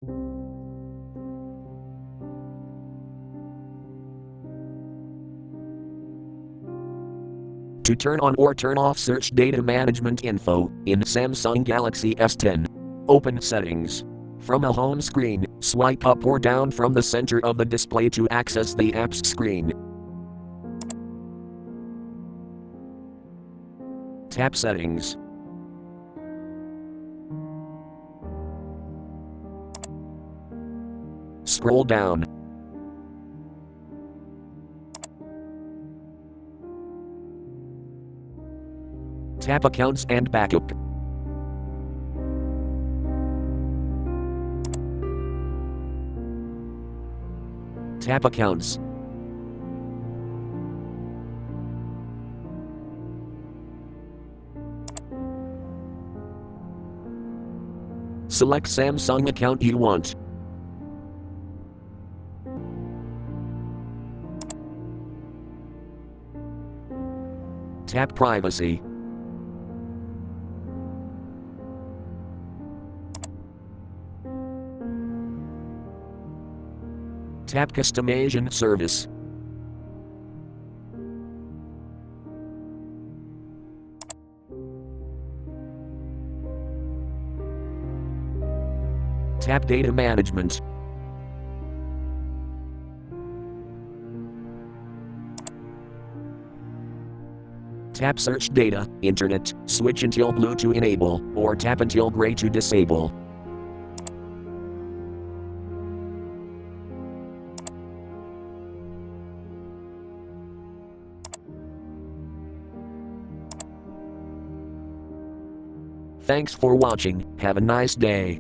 To turn on or turn off search data management info in Samsung Galaxy S10. Open Settings. From a home screen, swipe up or down from the center of the display to access the apps screen. Tap Settings. Scroll down. Tap Accounts and Backup. Tap Accounts. Select Samsung account you want. Tap Privacy. Tap Customization Service. Tap Data Management. Tap Search Data, Internet, switch until blue to enable, or tap until gray to disable. Thanks for watching, have a nice day.